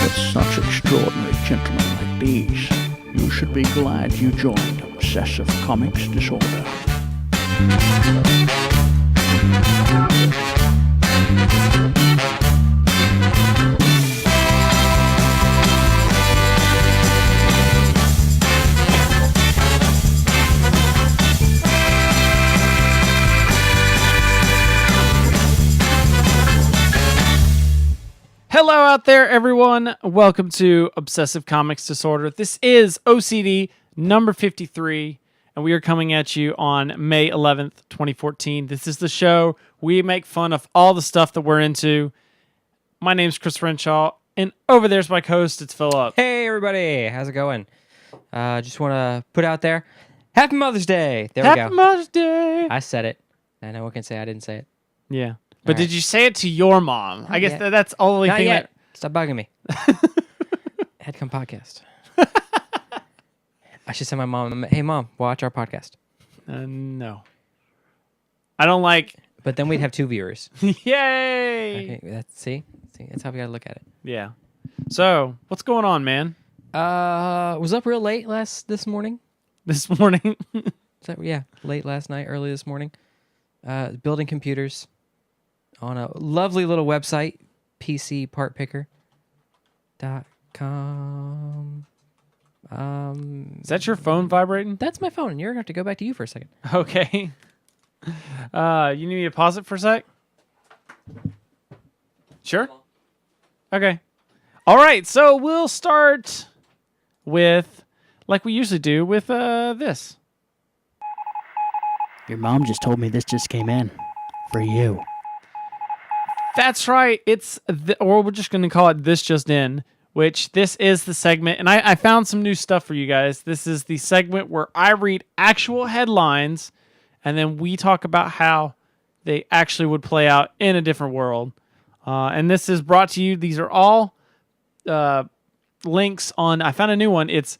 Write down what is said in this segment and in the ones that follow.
with such extraordinary gentlemen like these, you should be glad you joined Obsessive Comics Disorder. Hello out there, everyone. Welcome to Obsessive Comics Disorder. This is OCD number 53, and we are coming at you on May 11th, 2014. This is the show. We make fun of all the stuff that we're into. My name's Chris Renshaw, and over there's my co-host, it's Philip. Hey, everybody. How's it going? Just want to put out there, Happy Mother's Day. There we Happy go. Mother's Day. I said it. I know one can say I didn't say it. Yeah. But All right. did you say it to your mom? Not I guess yet. that's the only Not thing yet. Stop bugging me. Headcom podcast. I should send my mom, hey, Mom, watch our podcast. No. I don't like... But then we'd have 2 viewers. Yay! Okay, see, that's how we got to look at it. Yeah. So, what's going on, man? Was up real late this morning. This morning? Late last night, early this morning. Building computers on a lovely little website, pcpartpicker.com. Is that your phone vibrating? That's my phone. You're going to have to go back to you for a second. Okay. You need me to pause it for a sec? Sure? Okay. All right, so we'll start with, like we usually do, with this. Your mom just told me this just came in. For you. That's right. Or we're just going to call it This Just In, which this is the segment. And I found some new stuff for you guys. This is the segment where I read actual headlines, and then we talk about how they actually would play out in a different world. And this is brought to you. These are all links on. I found a new one. It's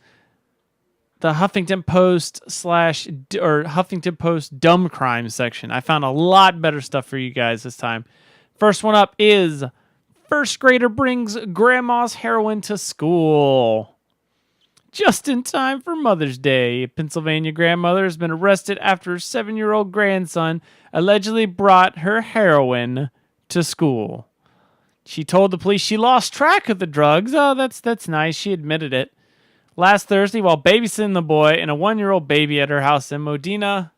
the Huffington Post Huffington Post Dumb Crime section. I found a lot better stuff for you guys this time. First one up is first grader brings grandma's heroin to school. Just in time for Mother's Day, a Pennsylvania grandmother has been arrested after her 7-year-old grandson allegedly brought her heroin to school. She told the police she lost track of the drugs. Oh, that's nice. She admitted it. Last Thursday, while babysitting the boy and a 1-year-old baby at her house in Modena.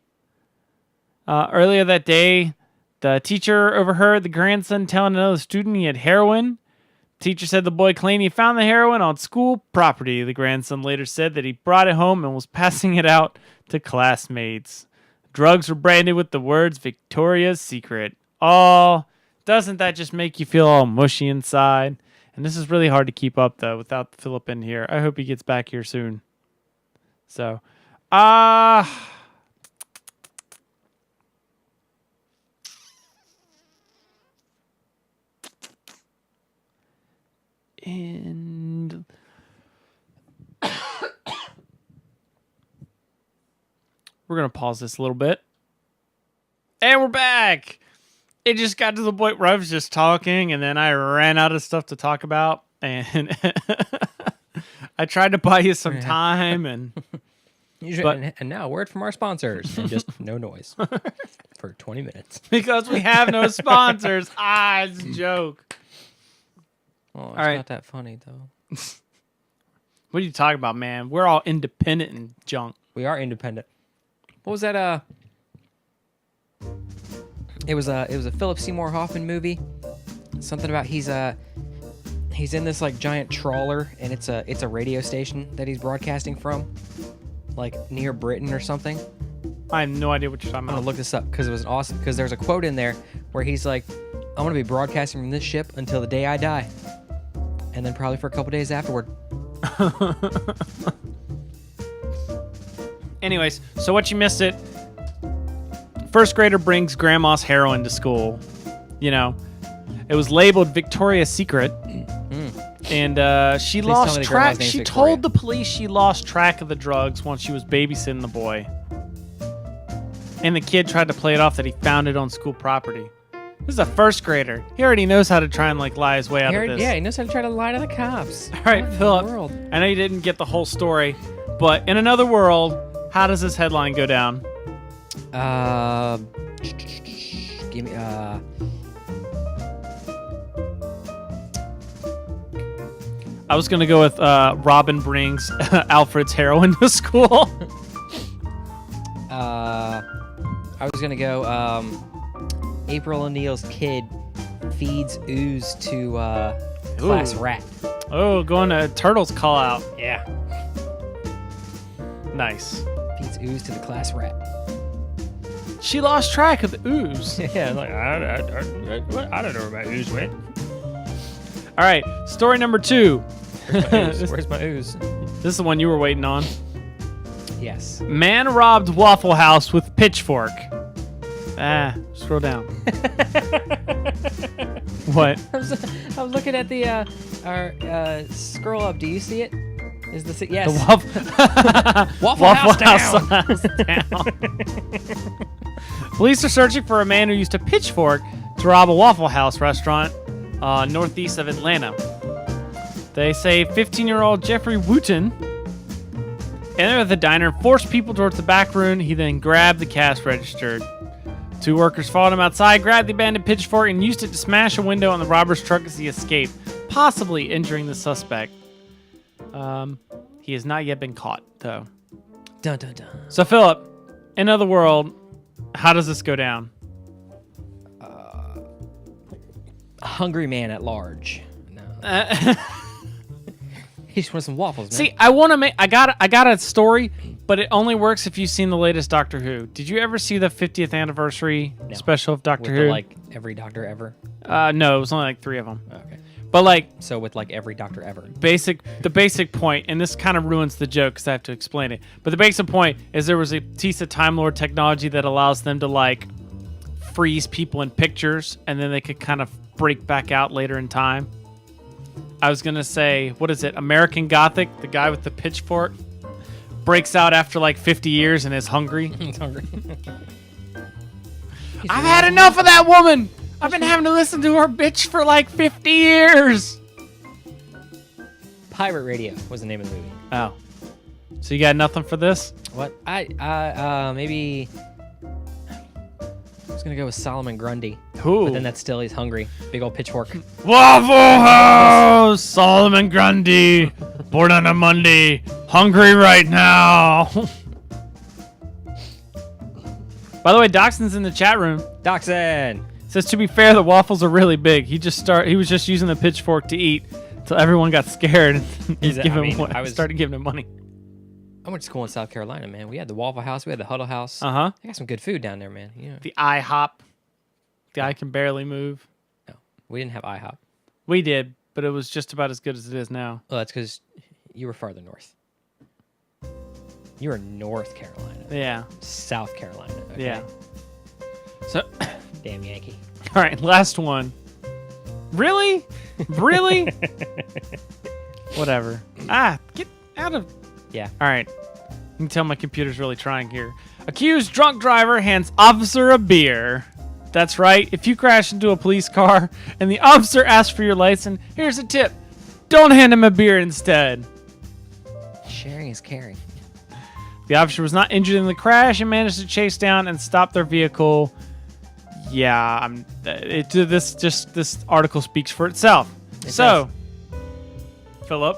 Earlier that day, the teacher overheard the grandson telling another student he had heroin. The teacher said the boy claimed he found the heroin on school property. The grandson later said that he brought it home and was passing it out to classmates. Drugs were branded with the words Victoria's Secret. Oh, doesn't that just make you feel all mushy inside? And this is really hard to keep up, though, without Philip in here. I hope he gets back here soon. So, and we're going to pause this a little bit. And we're back. It just got to the point where I was just talking, and then I ran out of stuff to talk about, and I tried to buy you some time, and now a word from our sponsors, and just no noise for 20 minutes. Because we have no sponsors. It's a joke. Oh, it's all right. Not that funny, though. What are you talking about, man? We're all independent and junk. We are independent. What was that, It was a Philip Seymour Hoffman movie. Something about he's in this like giant trawler, and it's a radio station that he's broadcasting from, like near Britain or something. I have no idea what you're talking I'm about. gonna look this up because it was awesome. Because there's a quote in there where he's like, "I'm gonna be broadcasting from this ship until the day I die," and then probably for a couple days afterward. Anyways, so what you missed it. First grader brings grandma's heroin to school. You know, it was labeled Victoria's Secret. And she lost track. She told the police she lost track of the drugs once she was babysitting the boy. And the kid tried to play it off that he found it on school property. This is a first grader. He already knows how to try and like lie his way out of this. Yeah, he knows how to try to lie to the cops. All right, What in the Philip. world? I know you didn't get the whole story, but in another world, how does this headline go down? Give me I was gonna go with Robin brings Alfred's heroin to school. I was gonna go. April O'Neil's kid feeds ooze to class rat. Oh, going to Turtles call out. Yeah. Nice. Feeds ooze to the class rat. She lost track of the ooze. Yeah, like I don't know where my ooze went. All right, story number 2. Where's my ooze? This is the one you were waiting on. Yes. Man robbed Waffle House with pitchfork. Scroll down. What? I was looking at the scroll up. Do you see it? Is this it? Yes. The Waffle House down. Police are searching for a man who used a pitchfork to rob a Waffle House restaurant northeast of Atlanta. They say 15-year-old Jeffrey Wooten entered the diner, forced people towards the back room. He then grabbed the cash register. 2 workers followed him outside, grabbed the abandoned pitchfork, and used it to smash a window on the robber's truck as he escaped, possibly injuring the suspect. He has not yet been caught, though. Dun dun dun. So, Philip, in another world, how does this go down? A hungry man at large. No. He just wants some waffles, man. See, I want to make. I got a story, but it only works if you've seen the latest Doctor Who. Did you ever see the 50th anniversary special of Doctor with Who? like every doctor ever. No, it was only like 3 of them. Okay. But like So with like every doctor ever. the basic point, and this kind of ruins the joke because I have to explain it. But the basic point is there was a piece of Time Lord technology that allows them to like freeze people in pictures, and then they could kind of break back out later in time. I was gonna say, what is it? American Gothic, the guy with the pitchfork, breaks out after like 50 years and is hungry. He's hungry. I've had enough of that woman. I've been having to listen to her bitch for like 50 years. Pirate Radio was the name of the movie. Oh, so you got nothing for this? What? Maybe I was gonna go with Solomon Grundy. Who? But then that's still he's hungry. Big old pitchfork. Waffle House, Solomon Grundy, born on a Monday, hungry right now. By the way, Doxson's in the chat room. Dachshund. Says, to be fair, the waffles are really big. He was just using the pitchfork to eat until everyone got scared. And started giving him money. I went to school in South Carolina, man. We had the Waffle House. We had the Huddle House. Uh-huh. I got some good food down there, man. You know. The IHOP. The I can barely move. No, we didn't have IHOP. We did, but it was just about as good as it is now. Well, that's because you were farther north. You were North Carolina. Yeah. South Carolina. Okay? Yeah. So, Damn Yankee. all right, last one. Really? Really? Whatever. Get out of... Yeah. All right. You can tell my computer's really trying here. Accused drunk driver hands officer a beer. That's right. If you crash into a police car and the officer asks for your license, here's a tip. Don't hand him a beer instead. Sharing is caring. The officer was not injured in the crash and managed to chase down and stop their vehicle. Yeah, this article speaks for itself. It so, Philip,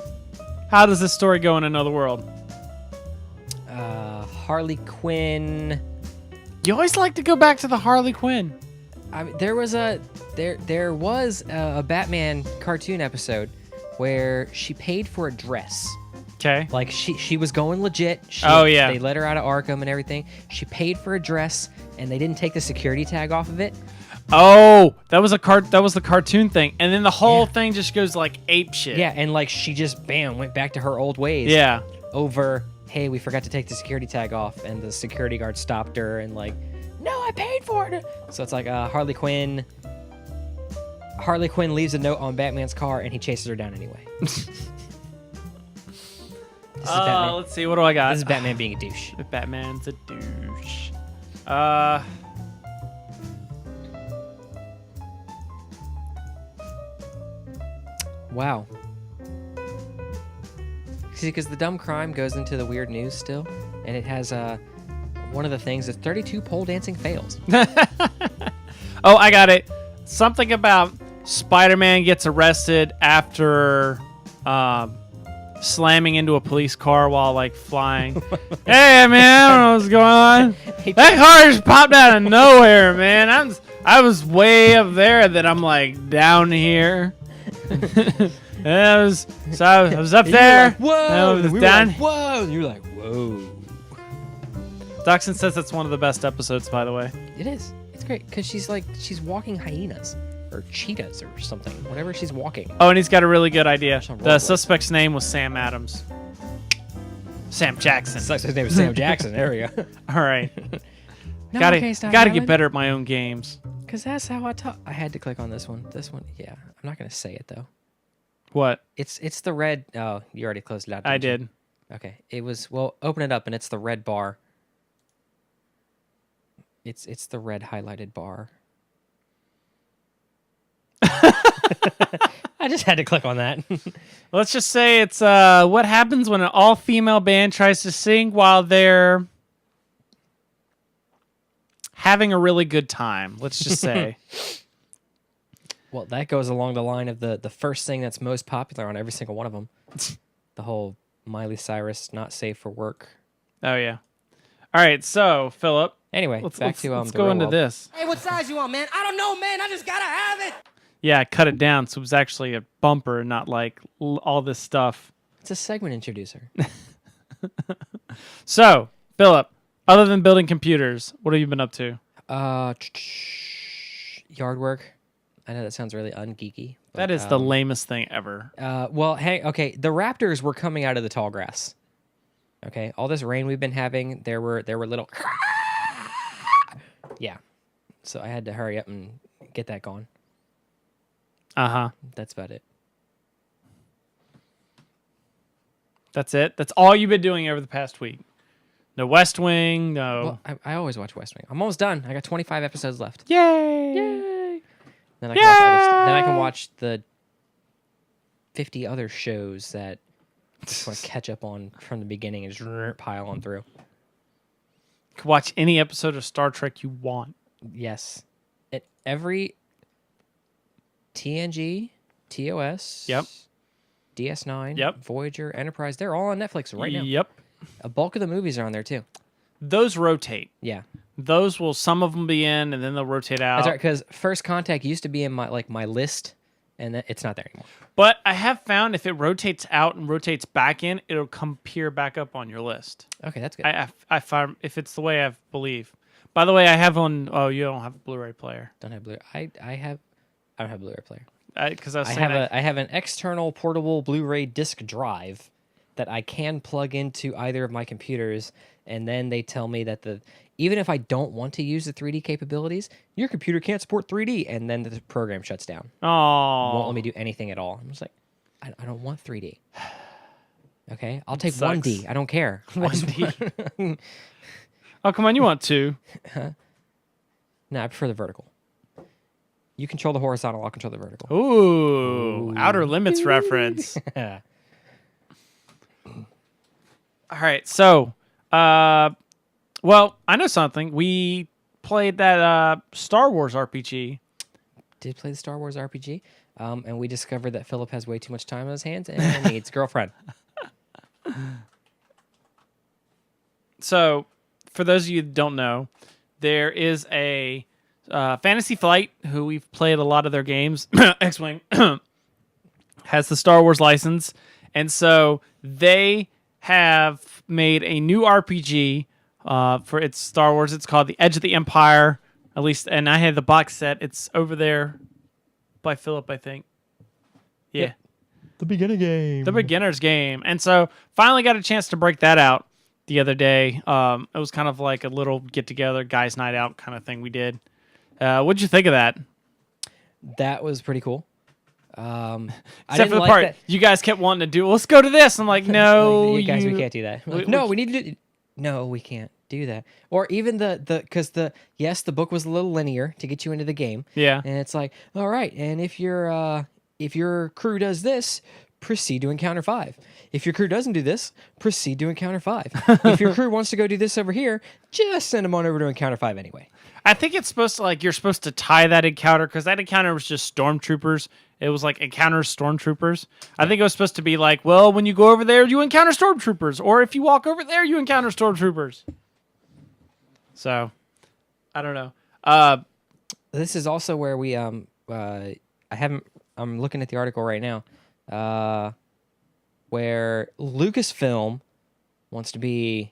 how does this story go in another world? Harley Quinn. You always like to go back to the Harley Quinn. I mean, there was a Batman cartoon episode where she paid for a dress. Okay. Like she was going legit. They let her out of Arkham and everything. She paid for a dress, and they didn't take the security tag off of it. Oh, that was the cartoon thing, and then the whole thing just goes like ape shit. Yeah, and like she just went back to her old ways. Yeah. Over, hey, we forgot to take the security tag off, and the security guard stopped her and like, no, I paid for it. So it's like Harley Quinn. Harley Quinn leaves a note on Batman's car, and he chases her down anyway. Let's see. What do I got? This is Batman being a douche. Batman's a douche. Wow. See, because the dumb crime goes into the weird news still, and it has one of the things is 32 pole dancing fails. Oh, I got it. Something about Spider-Man gets arrested after slamming into a police car while like flying. Hey man, I don't know what's going on. That car just popped out of nowhere, man. I was way up there, then I'm like down here. I was up there. Like, whoa! I was we down. were like, whoa! And you're like, whoa. Dachshund says it's one of the best episodes, by the way. It is. It's great because she's walking hyenas or cheetahs or something. Whatever she's walking. Oh, and he's got a really good idea. Some The roleplay. suspect's name was Sam Adams. Sam Jackson. Sucks. His name is Sam Jackson. There we go. All right. No, gotta okay, stop get yelling. better at my own games. Because that's how I talk. I had to click on this one. This one, yeah. I'm not gonna say it though. What? It's the red. Oh, you already closed it out. I didn't you? did. Okay. It was open it up and it's the red bar. It's the red highlighted bar. I just had to click on that. Let's just say it's what happens when an all-female band tries to sing while they're having a really good time. Let's just say. Well, that goes along the line of the first thing that's most popular on every single one of them. The whole Miley Cyrus not safe for work. Oh yeah. All right, so Philip, Anyway, let's back to let's the go real into world. this. Hey, what size you want, man? I don't know, man. I just gotta have it. Yeah, I cut it down so it was actually a bumper and not like all this stuff. It's a segment introducer. So, Philip, other than building computers, what have you been up to? Yard work. I know that sounds really ungeeky. That is the lamest thing ever. Well, hey, okay. The raptors were coming out of the tall grass. Okay, all this rain we've been having, there were little. Yeah, so I had to hurry up and get that gone. Uh-huh. That's about it. That's it? That's all you've been doing over the past week? No West Wing, no... Well, I always watch West Wing. I'm almost done. I got 25 episodes left. Yay! Yay! Then I can watch then I can watch the 50 other shows that I just want to catch up on from the beginning and just pile on through. You can watch any episode of Star Trek you want. Yes. Every TNG, TOS, Yep. DS9, Yep. Voyager, Enterprise, they're all on Netflix right now. Yep. A bulk of the movies are on there too. Those rotate. Yeah. Those will, some of them be in, and then they'll rotate out. That's right, because First Contact used to be in my list, and it's not there anymore. But I have found if it rotates out and rotates back in, it'll come peer back up on your list. Okay, that's good. I found, if it's the way I believe. By the way, I have on, oh, you don't have a Blu-ray player. Don't have Blu. I don't have a Blu-ray player. Because I was I saying have an external portable Blu-ray disc drive that I can plug into either of my computers, and then they tell me that even if I don't want to use the 3D capabilities, your computer can't support 3D, and then the program shuts down. oh, Won't let me do anything at all. I'm just like, I don't want 3D. Okay, I'll take sucks. 1D. I don't care. 1D. Oh, come on, you want to. No, I prefer the vertical. You control the horizontal, I'll control the vertical. Ooh, Outer Limits reference. All right, so, well, I know something. We played that Star Wars RPG. Did play the Star Wars RPG, and we discovered that Philip has way too much time on his hands and needs a girlfriend. So, for those of you that don't know, there is a Fantasy Flight, who we've played a lot of their games, X-Wing, has the Star Wars license, and so they have made a new RPG for its Star Wars. It's called The Edge of the Empire, at least, and I had the box set. It's over there by Philip, I think. Yeah. Yep. The beginning game. The beginner's game. And so finally got a chance to break that out the other day. It was kind of like a little get-together, guys' night out kind of thing we did. What'd you think of that? That was pretty cool. Except for the part you guys kept wanting to do. Let's go to this. I'm like, no, you guys, we can't do that. Like, no, we need to do. No, we can't do that. Or even because the book was a little linear to get you into the game. Yeah. And it's like, all right, and if you're if your crew does this, proceed to encounter 5. If your crew doesn't do this, proceed to encounter 5. If your crew wants to go do this over here, just send them on over to encounter 5 anyway. I think it's supposed to, like, you're supposed to tie that encounter, because that encounter was just stormtroopers. It was like encounters stormtroopers. I think it was supposed to be like, well, when you go over there, you encounter stormtroopers, or if you walk over there, you encounter stormtroopers. So, I don't know. This is also where we I'm looking at the article right now, where Lucasfilm wants to be.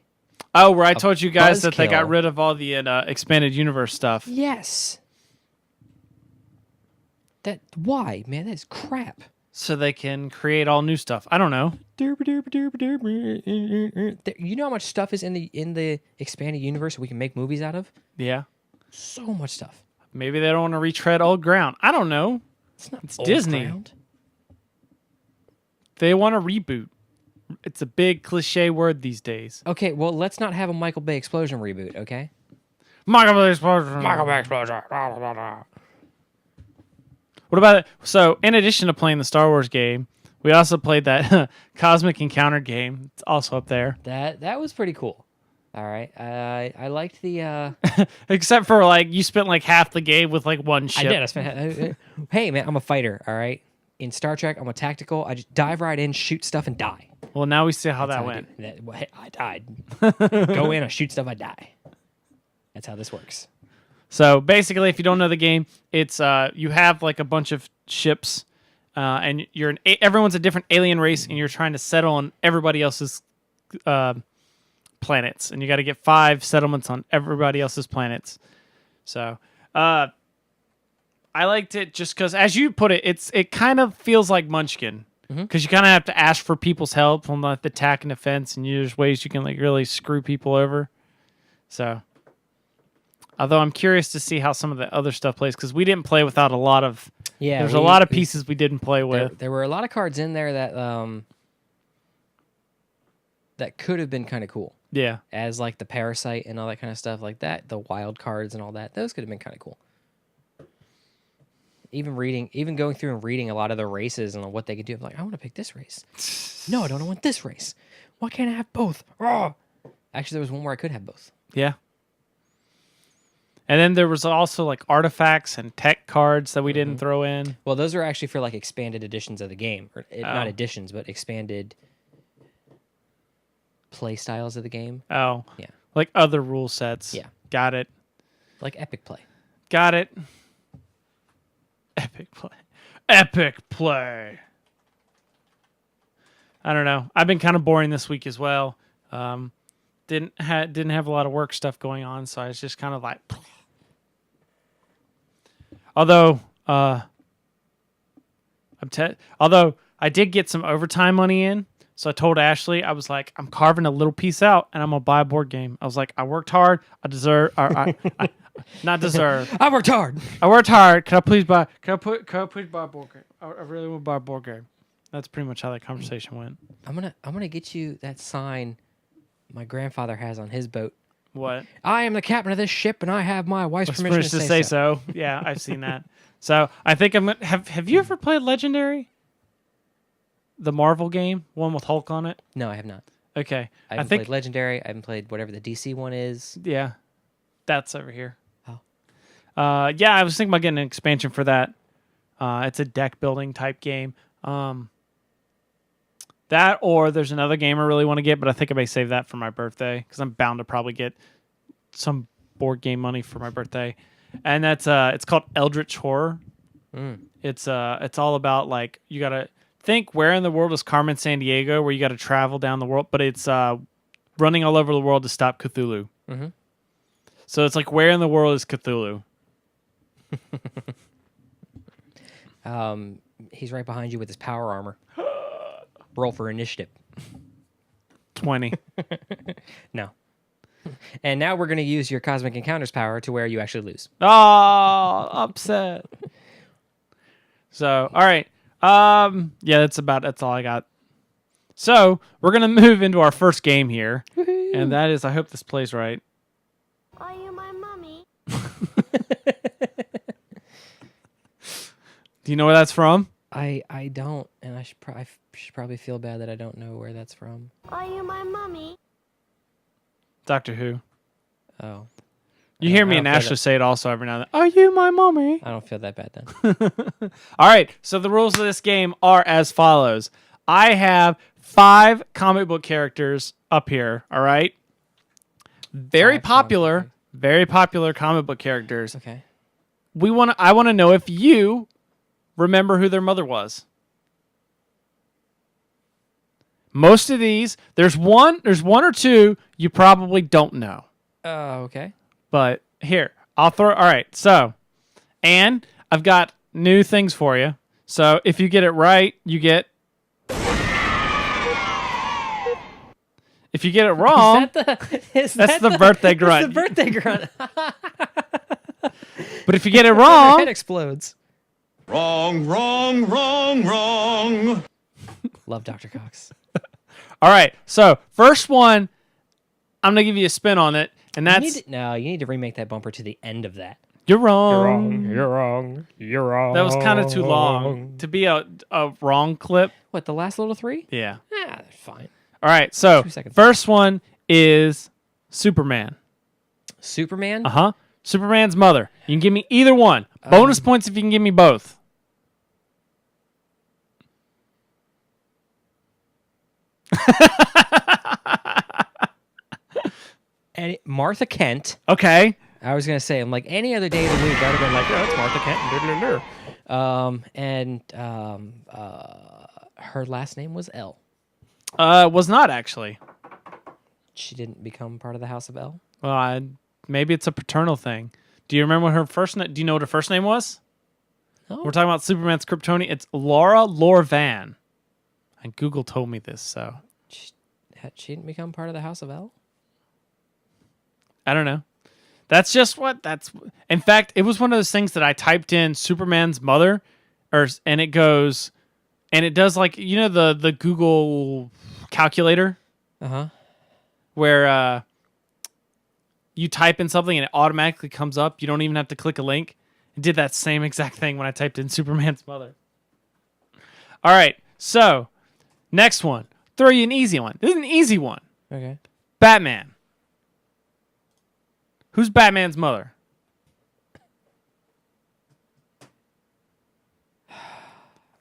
Oh, where I told you guys that they got buzzkill. rid of all the expanded universe stuff. Yes. Why, man? That's crap. So they can create all new stuff. I don't know. You know how much stuff is in the expanded universe we can make movies out of? Yeah. So much stuff. Maybe they don't want to retread old ground. I don't know. It's Old Disney. ground. They want to reboot. It's a big cliche word these days. Okay, well, let's not have a Michael Bay explosion reboot, okay? Michael Bay explosion. What about it? So, in addition to playing the Star Wars game, we also played that Cosmic Encounter game. It's also up there. That was pretty cool. All right. I liked the Except for, like, you spent like half the game with like one ship. I did. I spent Hey, man, I'm a fighter, all right? In Star Trek, I'm a tactical. I just dive right in, shoot stuff, and die. Well, now we see how that That's how went. I died. Go in, I shoot stuff, I die. That's how this works. So basically, if you don't know the game, it's you have like a bunch of ships, and everyone's a different alien race, and you're trying to settle on everybody else's planets, and you got to get 5 settlements on everybody else's planets. So I liked it just because, as you put it, it kind of feels like Munchkin, because you kind of have to ask for people's help on the attack and defense, and there's ways you can like really screw people over. So. Although I'm curious to see how some of the other stuff plays, because we didn't play without a lot of. Yeah, there's a lot of pieces we didn't play with. There were a lot of cards in there that could have been kind of cool. Yeah. As like the parasite and all that kind of stuff like that, the wild cards and all that. Those could have been kind of cool. Even going through and reading a lot of the races and what they could do. I'm like, I want to pick this race. No, I don't want this race. Why can't I have both? Oh! Actually, there was one where I could have both. Yeah. And then there was also like artifacts and tech cards that we didn't throw in. Well, those are actually for like expanded editions of the game, or not editions, but expanded play styles of the game. Oh. Yeah. Like other rule sets. Yeah. Got it. Like Epic Play. Got it. Epic play. Epic play. I don't know. I've been kind of boring this week as well. Didn't have a lot of work stuff going on, so I was just kind of like. Although I did get some overtime money in, so I told Ashley, I was like, I'm carving a little piece out, and I'm gonna buy a board game. I was like, I worked hard. I deserve. Not deserve. I worked hard. I worked hard. Can I please buy a board game? I really want to buy a board game. That's pretty much how that conversation went. I'm gonna get you that sign my grandfather has on his boat. What? I am the captain of this ship, and I have my wife's permission to say so. Yeah, I've seen that. So I think I'm gonna have you ever played Legendary? The Marvel game, one with Hulk on it. No, I have not. Okay, I haven't played Legendary. I haven't played whatever the DC one is. Yeah, that's over here. Oh. Yeah, I was thinking about getting an expansion for that. It's a deck building type game. That, or there's another game I really want to get, but I think I may save that for my birthday because I'm bound to probably get some board game money for my birthday. And that's it's called Eldritch Horror. It's all about like you gotta think where in the world is Carmen Sandiego, where you gotta travel down the world, but it's running all over the world to stop Cthulhu. Mm-hmm. So it's like where in the world is Cthulhu? He's right behind you with his power armor. Roll for initiative. 20. No. And now we're going to use your Cosmic Encounters power to where you actually lose. Oh, upset. So, all right. Yeah, that's all I got. So, we're going to move into our first game here. Woo-hoo. And that is, I hope this plays right. Are you my mommy? Do you know where that's from? I don't, and I should probably feel bad that I don't know where that's from. Are you my mommy? Doctor Who. Oh, You hear me I and don't feel Ashley that- say it also every now and then. Are you my mommy? I don't feel that bad then. All right. So the rules of this game are as follows. I have 5 comic book characters up here. All right. Very 5 comic popular comic book characters. Okay. I want to know if you remember who their mother was. Most of these, there's one or two you probably don't know. Okay. But here, all right. So, and I've got new things for you. So if you get it right, you get. If you get it wrong, that's the birthday grunt. It's the birthday grunt. But if you get it Your wrong, head explodes. Wrong, wrong, wrong, wrong. Love Dr. Cox. all right. So first one, I'm gonna give you a spin on it, and You that's need to remake that bumper to the end of that. you're wrong. You're wrong. You're wrong. That was kind of too long to be a wrong clip. What, the last little 3? Yeah. Yeah, that's fine. All right. So 2 seconds. first one is Superman. Superman? Uh-huh. Superman's mother. You can give me either one. Bonus points if you can give me both. Martha Kent. Okay. I was gonna say, I'm like any other day of the week, I'd have been like, "Oh, it's Martha Kent." Her last name was L. Was not actually. She didn't become part of the House of L. Well, maybe it's a paternal thing. Do you remember what her first name? Do you know what her first name was? No. We're talking about Superman's Kryptonian. It's Laura Lorvan. And Google told me this, so She didn't become part of the House of L. I don't know. That's just what that's. In fact, it was one of those things that I typed in Superman's mother, and it goes, and it does like the Google calculator where you type in something and it automatically comes up. You don't even have to click a link. It did that same exact thing when I typed in Superman's mother. All right, so next one. Throw you an easy one. This is an easy one. Okay. Batman. Who's Batman's mother?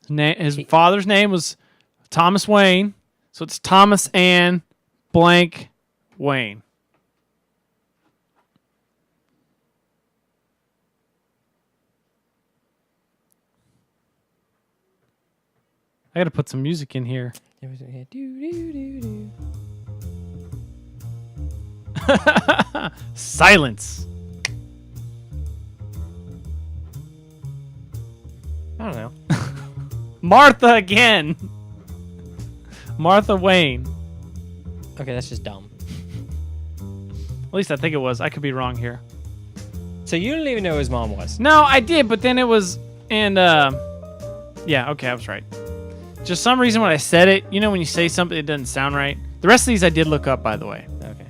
His father's name was Thomas Wayne, so it's Thomas Ann blank Wayne. I gotta put some music in here. Silence. I don't know. Martha again. Martha Wayne. Okay, that's just dumb. At least I think it was. I could be wrong here. So you didn't even know who his mom was? No, I did, but then it was, and yeah, okay, I was right. Just some reason when I said it, when you say something it doesn't sound right. The rest of these I did look up, by the way. Okay.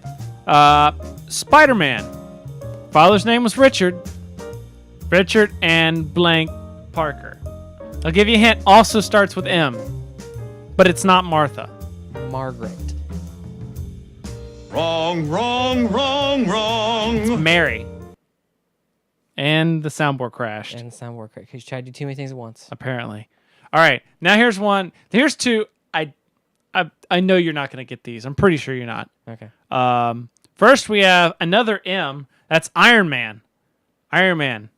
Spider-Man. Father's name was Richard. Richard and blank Parker. I'll give you a hint. Also starts with M, but it's not Martha. Margaret. Wrong, wrong, wrong, wrong. Mary. And the soundboard crashed. And the soundboard because you tried to do too many things at once. Apparently. All right. Now here's one. Here's two. I know you're not going to get these. I'm pretty sure you're not. Okay. First we have another M. That's Iron Man. Iron Man.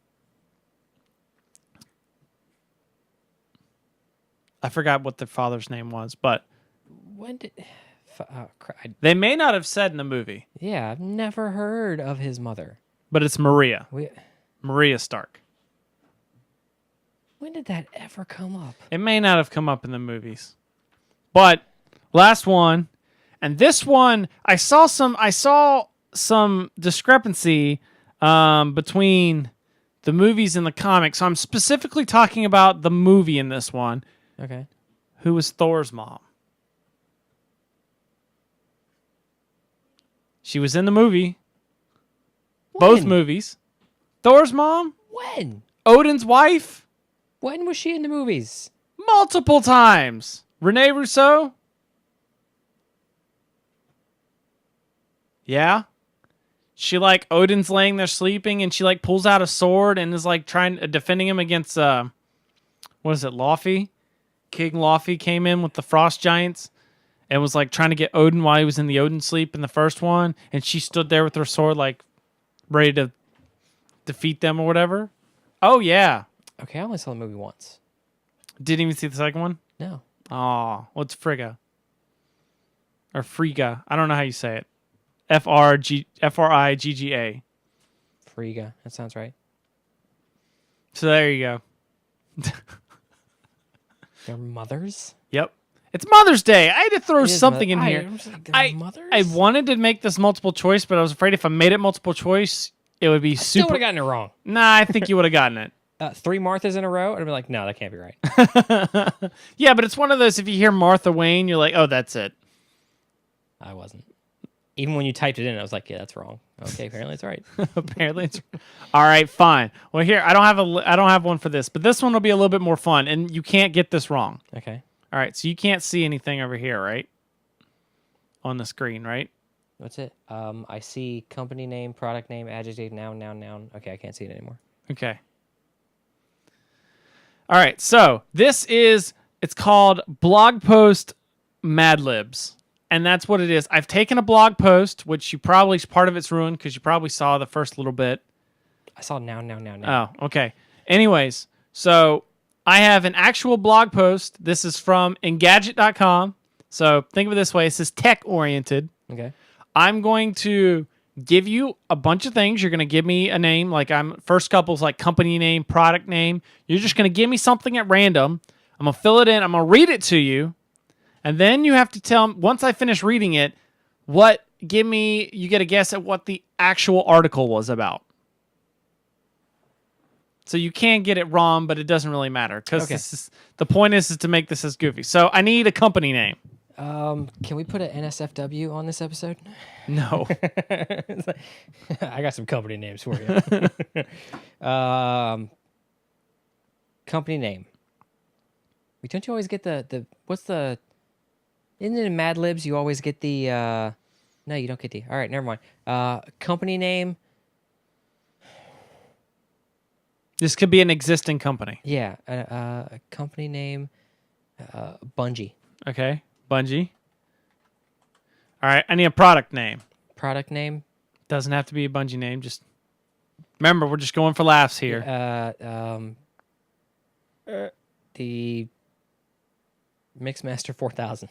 I forgot what the father's name was, but When did... they may not have said in the movie, yeah, I've never heard of his mother. but it's Maria. When Maria Stark. did that ever come up? It may not have come up in the movies. But last one, and this one I saw some discrepancy between the movies and the comics. So I'm specifically talking about the movie in this one. Okay. Who was Thor's mom? She was in the movie. Both When? movies. Thor's mom? When? Odin's wife? When was she in the movies? multiple times. Rene Rousseau? Yeah? She like Odin's laying there sleeping and she like pulls out a sword and is like defending him against what is it, Laufey? King Laufey came in with the frost giants and was like trying to get Odin while he was in the Odin sleep in the first one, and she stood there with her sword like ready to defeat them or whatever. Oh yeah. Okay, I only saw the movie once. Didn't even see the second one? No. Oh, what's Frigga? Or Frigga. I don't know how you say it. Frigga. Frigga. That sounds right. So there you go. Their mothers? Yep. It's Mother's Day. I had to throw It is something in here. Mothers? I wanted to make this multiple choice, but I was afraid if I made it multiple choice, it would be Still super. would have gotten it wrong. Nah, I think you would have gotten it. 3 Marthas in a row? I'd be like, no, that can't be right. Yeah, but it's one of those, if you hear Martha Wayne, you're like, oh, that's it. I wasn't. Even when you typed it in, I was like, yeah, that's wrong. Okay, apparently it's right. Apparently it's all right. Fine. Well, here I don't have one for this, but this one will be a little bit more fun, and you can't get this wrong. Okay. All right, so you can't see anything over here, right? On the screen, right? What's it? I see company name, product name, adjective, noun. Okay, I can't see it anymore. Okay. All right, so it's called Blog Post Mad Libs. And that's what it is. I've taken a blog post, which part of it's ruined because you probably saw the first little bit. I saw now. Oh, okay. Anyways, so I have an actual blog post. This is from Engadget.com. So think of it this way. This is tech-oriented. Okay. I'm going to give you a bunch of things. You're going to give me a name. Like first couple's like company name, product name. You're just going to give me something at random. I'm going to fill it in. I'm going to read it to you. And then you have to tell me, once I finish reading it, you get a guess at what the actual article was about. So you can get it wrong, but it doesn't really matter because the point is to make this as goofy. So I need a company name. Can we put an NSFW on this episode? No. I got some company names for you. Company name. Don't you always get isn't it in Mad Libs you always get the, no, you don't get the, all right, never mind. Company name. This could be an existing company. Yeah, a company name, Bungie. Okay, Bungie. All right, I need a product name. Product name. Doesn't have to be a Bungie name. Just remember, we're just going for laughs here. The Mixmaster 4000.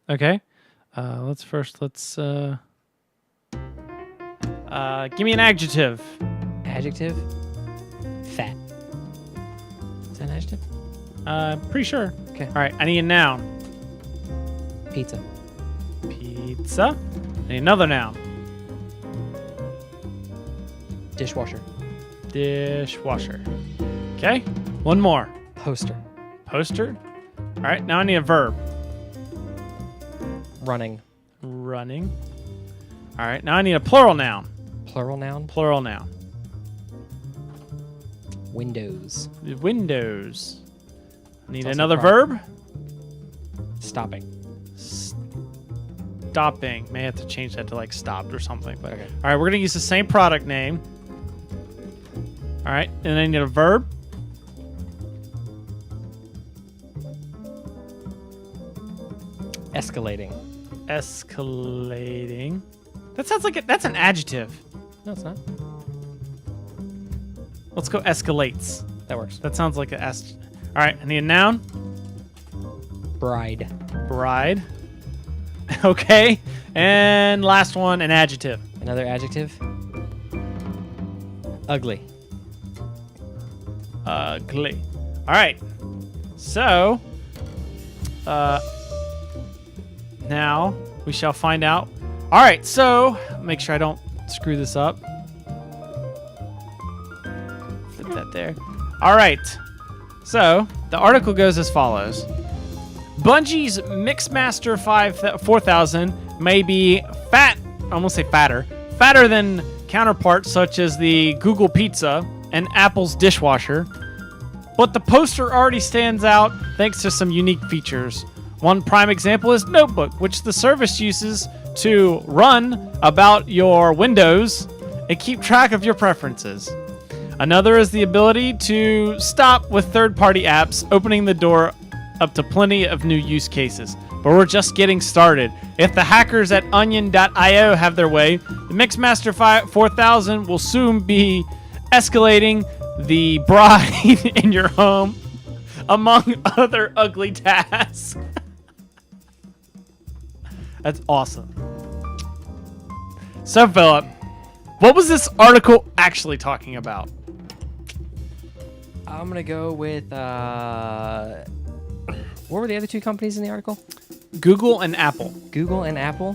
Okay. Let's give me an adjective. Adjective. Fat. Is that an adjective? Pretty sure. Okay. All right, I need a noun. Pizza. Pizza. I need another noun. Dishwasher. Dishwasher. Okay. One more. Poster. Poster. All right, now I need a verb. Running. Running. All right, now I need a plural noun. Plural noun. Plural noun. Windows. Windows. I need also another proper. verb. Stopping. Stopping. May have to change that to like stopped or something. But Okay. all right, we're gonna use the same product name. All right, and then I need a verb. Escalating. Escalating. That sounds like that's an adjective. No, it's not. Let's go escalates. That works. That sounds like All right, I need a noun. Bride. Bride. Okay. And last one, an adjective. Another adjective. Ugly. Ugly. All right. So, now we shall find out. All right. So, make sure I don't screw this up. Flip that there. All right. So, the article goes as follows. Bungie's Mixmaster 4000 may be fat, I almost say fatter than counterparts such as the Google Pizza and Apple's dishwasher. But the poster already stands out thanks to some unique features. One prime example is Notebook, which the service uses to run about your windows and keep track of your preferences. Another is the ability to stop with third-party apps, opening the door up to plenty of new use cases. But we're just getting started. If the hackers at Onion.io have their way, the Mixmaster 4000 will soon be escalating the bride in your home, among other ugly tasks. That's awesome. So, Philip, what was this article actually talking about? I'm gonna go with what were the other two companies in the article? Google and Apple. Google and Apple.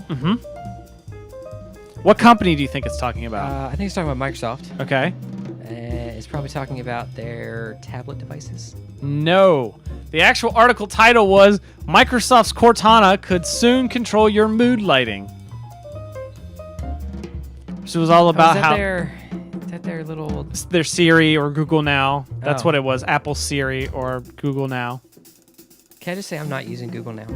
What company do you think it's talking about? I think it's talking about Microsoft. Okay. It's probably talking about their tablet devices. No. The actual article title was Microsoft's Cortana could soon control your mood lighting. So it was all about is how that their little... their Siri or Google Now. That's Oh. what it was. Apple Siri or Google Now. Can I just say I'm not using Google Now?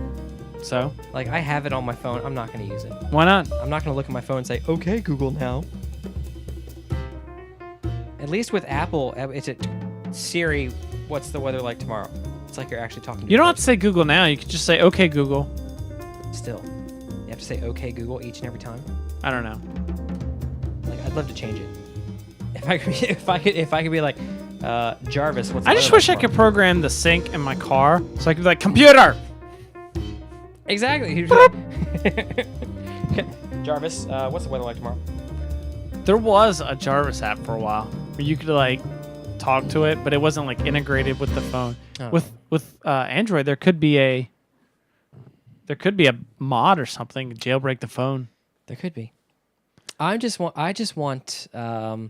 So, Like, I have it on my phone. I'm not going to use it. why not? I'm not going to look at my phone and say, okay, Google Now. At least with Apple, it's a Siri, what's the weather like tomorrow? It's like you're actually talking to You a don't have to person. say Google Now. You could just say, okay, Google. Still. You have to say, okay, Google, each and every time. I don't know. Like, I'd love to change it. If I could be like, Jarvis, what's the I just weather wish I like could tomorrow? program the sync in my car so I could be like, computer! Exactly. He'd be like, Jarvis, what's the weather like tomorrow? There was a Jarvis app for a while where you could like talk to it, but it wasn't like integrated with the phone. Oh. With Android, there could be a mod or something to jailbreak the phone. There could be. I just want the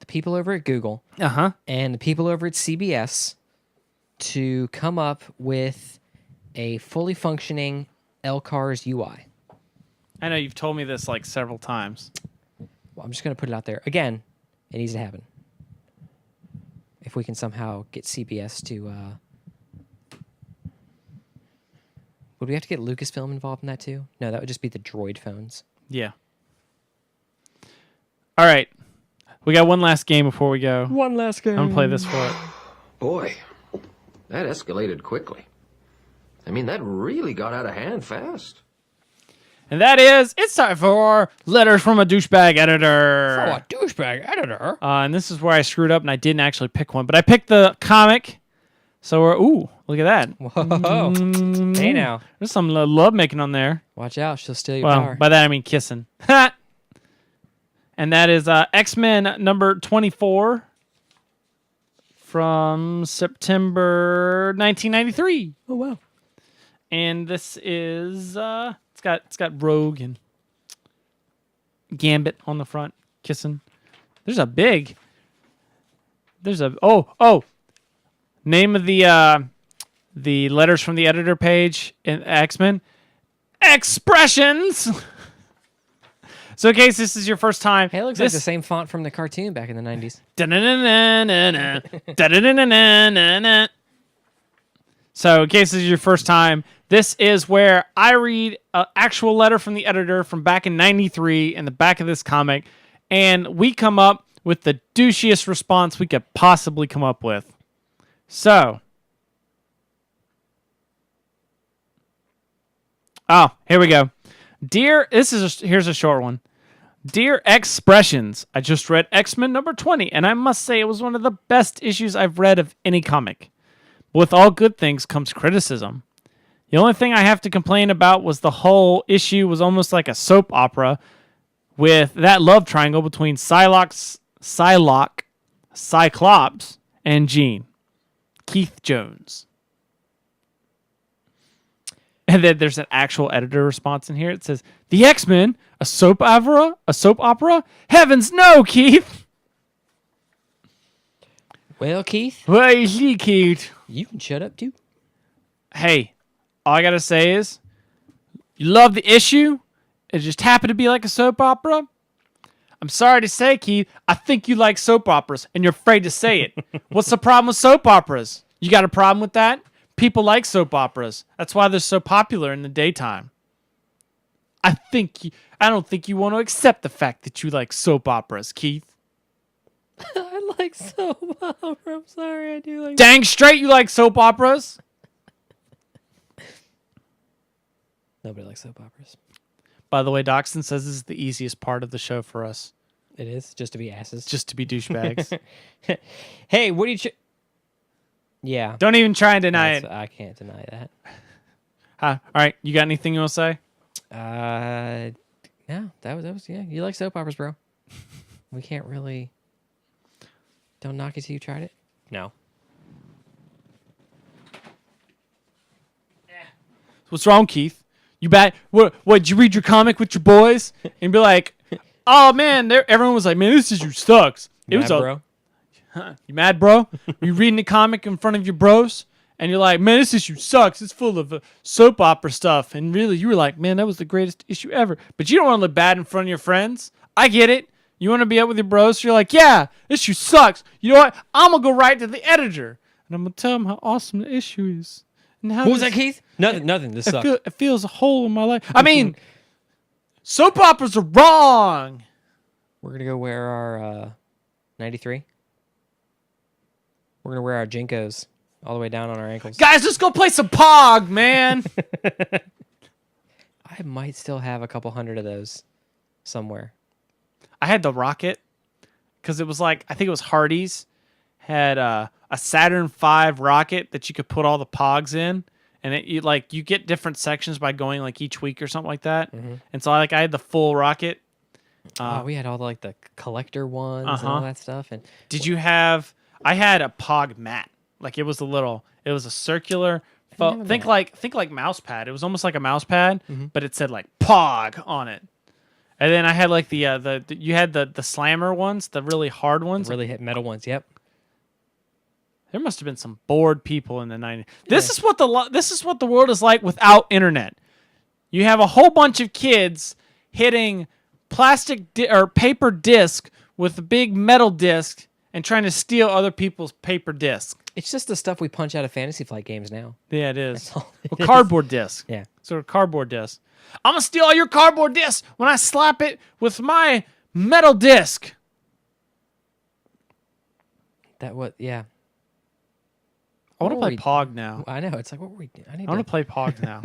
people over at Google and the people over at CBS to come up with a fully functioning LCARS UI. I know you've told me this like several times. Well, I'm just going to put it out there. Again, it needs to happen. If we can somehow get CBS to... Would we have to get Lucasfilm involved in that too? No, that would just be the Droid phones. Yeah. All right. We got one last game before we go. One last game. I'm going to play this for it. Boy, that escalated quickly. I mean, that really got out of hand fast. And that is, it's time for Letters from a Douchebag Editor. Oh, a douchebag editor. And this is where I screwed up and I didn't actually pick one, but I picked the comic. So we're, ooh, look at that. Whoa. Hey now. There's some love making on there. Watch out, she'll steal your Well, power. by that I mean kissing. And that is X-Men number 24 from September 1993. Oh, wow. And this is it's got Rogue and Gambit on the front kissing. There's a name of the letters from the editor page in X-Men, Expressions. So in case this is your first time, Hey, it looks like the same font from the cartoon back in the 90s. So in case this is your first time, this is where I read an actual letter from the editor from back in 93 in the back of this comic, and we come up with the douchiest response we could possibly come up with. So, here we go. Here's a short one. Dear Expressions, I just read X-Men number 20, and I must say it was one of the best issues I've read of any comic. But with all good things comes criticism. The only thing I have to complain about was the whole issue was almost like a soap opera with that love triangle between Psylocke, Cyclops, and Jean. Keith Jones. And then there's an actual editor response in here. It says, "The X-Men, a soap opera? A soap opera? Heavens no, Keith!" Well, Keith, Well, you see, Keith. you can shut up too. Hey, all I gotta say is, you love the issue. It just happened to be like a soap opera. I'm sorry to say, Keith, I think you like soap operas, and you're afraid to say it. What's the problem with soap operas? You got a problem with that? People like soap operas. That's why they're so popular in the daytime. I don't think you want to accept the fact that you like soap operas, Keith. I like soap opera. I'm sorry, I do like. Dang straight you like soap operas. Nobody likes soap operas. By the way, Doxson says this is the easiest part of the show for us. It is just to be asses. Just to be douchebags. Hey, what do you? Yeah. Don't even try and deny it. I can't deny that. All right, you got anything you want to say? No, that was yeah. You like soap operas, bro. We can't really. Don't knock it till you tried it. No. What's wrong, Keith? You bad? What? Did you read your comic with your boys and be like, "Oh man," everyone was like, "Man, this issue sucks." Bro. You mad, bro? You reading the comic in front of your bros, and you're like, "Man, this issue sucks. It's full of soap opera stuff." And really, you were like, "Man, that was the greatest issue ever." But you don't want to look bad in front of your friends. I get it. You want to be up with your bros. So you're like, "Yeah, this issue sucks." You know what? I'm gonna go right to the editor, and I'm gonna tell him how awesome the issue is. And how What was that, Keith? Nothing. This sucks. it feels a hole in my life. I mean, soap operas are wrong. We're gonna go wear our 93. We're gonna wear our Jinkos all the way down on our ankles. Guys, let's go play some Pog, man. I might still have a couple hundred of those somewhere. I had the Rocket because it was like, I think it was Hardee's had a Saturn V rocket that you could put all the Pogs in, and you get different sections by going like each week or something like that. Mm-hmm. And so I had the full rocket. We had all the collector ones and all that stuff. And Did you have? I had a Pog mat. Like it was a circular. Think like mouse pad. It was almost like a mouse pad, but it said like Pog on it. And then I had like you had the slammer ones, the really hard ones, really hit metal ones. Yep. There must have been some bored people in the 90s. This is what the world is like without internet. You have a whole bunch of kids hitting plastic or paper disc with a big metal disc and trying to steal other people's paper disc. It's just the stuff we punch out of Fantasy Flight games now. Yeah, it is. all it Cardboard disc. Yeah. Sort of cardboard disc. I'm gonna steal all your cardboard discs when I slap it with my metal disc. Yeah. I want to What play were we- Pog now. I know. It's like, what were we doing? I I want to play Pog now.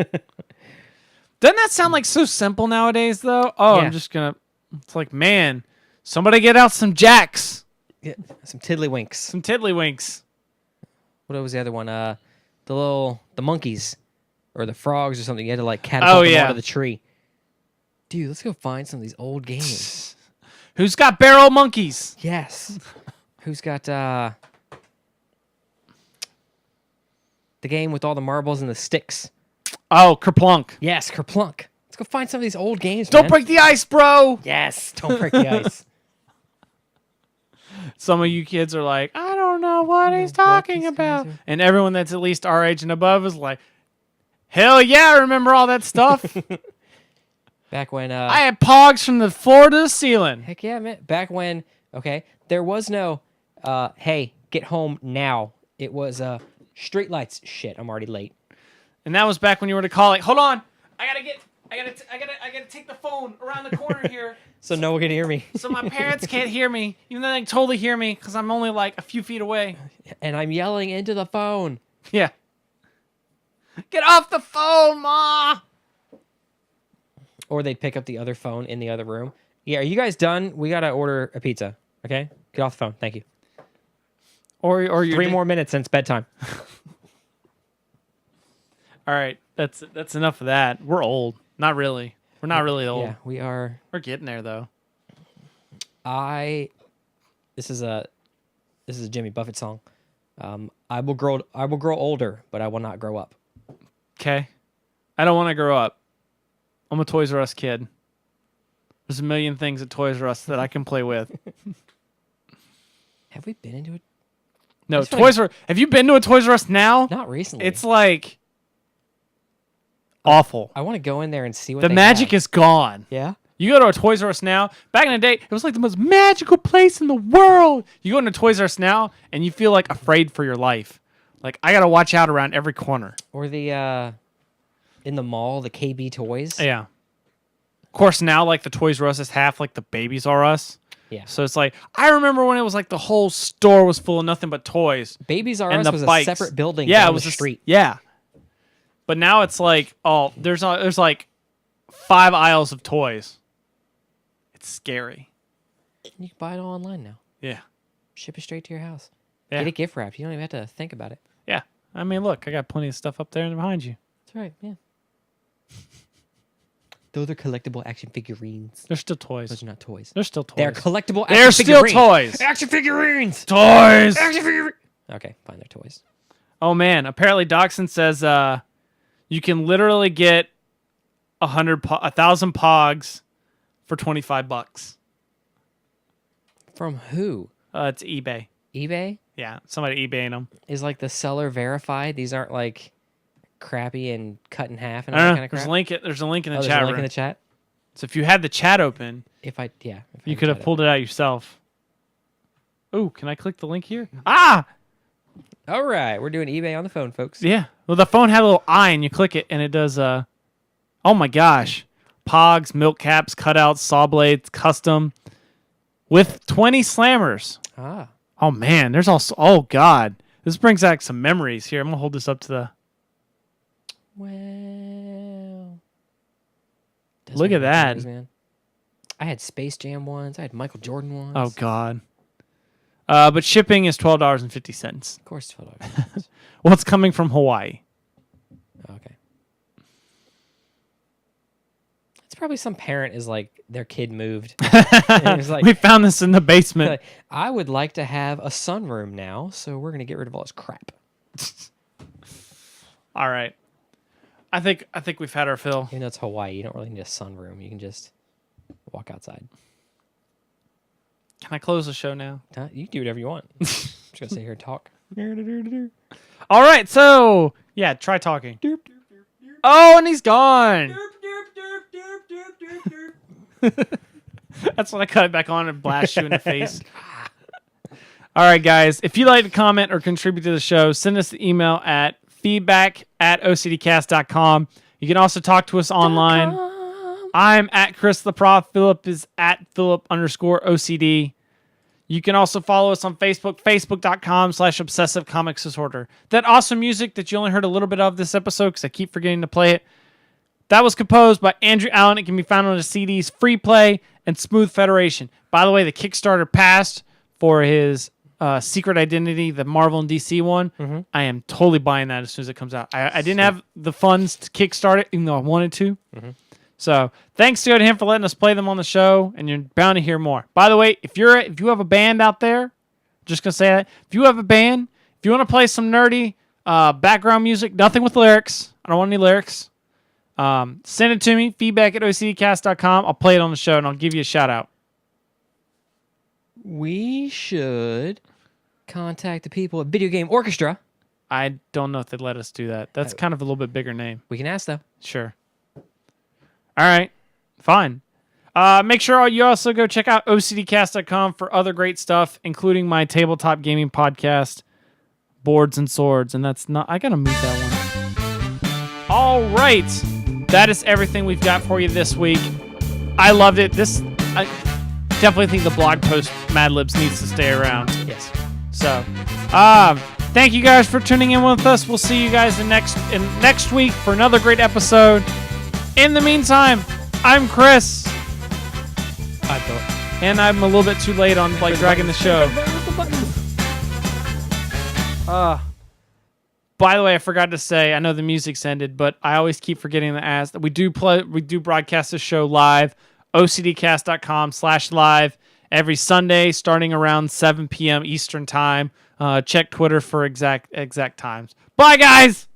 Doesn't that sound like so simple nowadays, though? Oh, Yeah. I'm just gonna. It's like, man, somebody get out some jacks, get some tiddlywinks. some tiddlywinks. What was the other one? The monkeys or the frogs or something. You had to like catapult them yeah. onto the tree. Dude, let's go find some of these old games. Who's got barrel monkeys? Yes. Who's got the game with all the marbles and the sticks? Oh, Kerplunk. Yes, Kerplunk. Let's go find some of these old games. Don't man. break the ice, bro. Yes, don't break the ice. Some of you kids are like, I don't know what he's talking these about. guys are- And everyone that's at least our age and above is like, hell yeah, I remember all that stuff. Back when I had Pogs from the floor to the ceiling. heck yeah, man. Back when there was no hey, get home now. It was street lights. Shit, I'm already late. And that was back when you were to call, like, hold on, I gotta take the phone around the corner here. So no one can hear me. So my parents can't hear me, even though they can totally hear me because I'm only like a few feet away. And I'm yelling into the phone. Yeah. Get off the phone, Ma! Or they'd pick up the other phone in the other room. Yeah, are you guys done? We gotta order a pizza. Okay? Get off the phone. Thank you. Or you're 3 more minutes and it's bedtime. All right, that's enough of that. We're old. Not really. We're not really old. Yeah, we are. We're getting there though. This is a Jimmy Buffett song. I will grow older, but I will not grow up. Okay. I don't want to grow up. I'm a Toys R Us kid. There's a million things at Toys R Us that I can play with. Have we been into it? No, That's Toys R. Have you been to a Toys R Us now? Not recently. It's like awful. I want to go in there and see what The they magic have. is gone. Yeah. You go to a Toys R Us now. Back in the day, it was like the most magical place in the world. You go into Toys R Us now, and you feel like afraid for your life. Like, I got to watch out around every corner. Or the, in the mall, the KB Toys. Yeah. Of course, now, like, the Toys R Us is half like the Babies R Us. Yeah. So it's like, I remember when it was like the whole store was full of nothing but toys. Babies R and Us the was bikes. a separate building Yeah, down it was the street. Yeah. But now it's like, there's like 5 aisles of toys. It's scary. You can buy it all online now. Yeah. Ship it straight to your house. Yeah. Get it gift wrapped. You don't even have to think about it. Yeah. I mean, look, I got plenty of stuff up there and behind you. That's right. Yeah. Those are collectible action figurines. They're still toys. Those are not toys. They're still toys. They're collectible action They're still figurines. toys. Action figurines. Toys. Action figurines. Okay, fine. They're toys. Oh, man. Apparently, Doxson says you can literally get 1,000 Pogs for $25. From who? It's eBay. eBay? Yeah, somebody eBaying them. Is like the seller verified? These aren't like crappy and cut in half and all I that don't kind know. of crap? There's a link in the There's chat a link room. in the chat? So if you had the chat open, If I you could have pulled it out yourself. Oh, can I click the link here? Ah! All right, we're doing eBay on the phone, folks. Yeah. Well, the phone had a little eye, and you click it, and it does, oh my gosh. Pogs, milk caps, cutouts, saw blades, custom, with 20 slammers. Ah. Oh, man. There's also, oh, God. This brings back some memories. Here, I'm going to hold this up to the... Well. Does Look make at that. memories, man. I had Space Jam ones. I had Michael Jordan ones. Oh, God. But shipping is $12.50. Of course, $12. Well, it's coming from Hawaii. Okay. It's probably some parent is like, their kid moved. And it was like, We found this in the basement. like, I would like to have a sunroom now, so we're going to get rid of all this crap. All right. I think we've had our fill. Even though it's Hawaii, you don't really need a sunroom. You can just walk outside. Can I close the show now? You can do whatever you want. I'm just going to sit here and talk. All right, so yeah, try talking. Oh, and he's gone. That's when I cut it back on and blast you in the face. All right, guys, if you'd like to comment or contribute to the show, send us an email at feedback@ocdcast.com. You can also talk to us online. I'm at Chris the Prof. Philip is at Philip_OCD. You can also follow us on Facebook, facebook.com/obsessive comics disorder. That awesome music that you only heard a little bit of this episode because I keep forgetting to play it. That was composed by Andrew Allen. It can be found on the CDs Free Play and Smooth Federation. By the way, the Kickstarter passed for his Secret Identity, the Marvel and DC one. Mm-hmm. I am totally buying that as soon as it comes out. I didn't have the funds to kickstart it, even though I wanted to. Mm-hmm. So thanks to him for letting us play them on the show, and you're bound to hear more. By the way, if you have a band out there, just gonna say that, if you have a band, if you want to play some nerdy background music, nothing with lyrics, I don't want any lyrics, send it to me, feedback@ocdcast.com. I'll play it on the show, and I'll give you a shout out. We should contact the people at Video Game Orchestra. I don't know if they'd let us do that. That's kind of a little bit bigger name. We can ask, though. Sure. All right. Fine. Make sure you also go check out ocdcast.com for other great stuff, including my tabletop gaming podcast, Boards and Swords. And that's not... I got to move that one. All right. That is everything we've got for you this week. I loved it. I definitely think the blog post Mad Libs needs to stay around. Yes. So, thank you guys for tuning in with us. We'll see you guys next week for another great episode. In the meantime, I'm Chris. And I'm a little bit too late on dragging the show. By the way, I forgot to say, I know the music's ended, but I always keep forgetting to ask that we do broadcast this show live, ocdcast.com/live every Sunday starting around 7 p.m. Eastern time. Check Twitter for exact times. Bye, guys!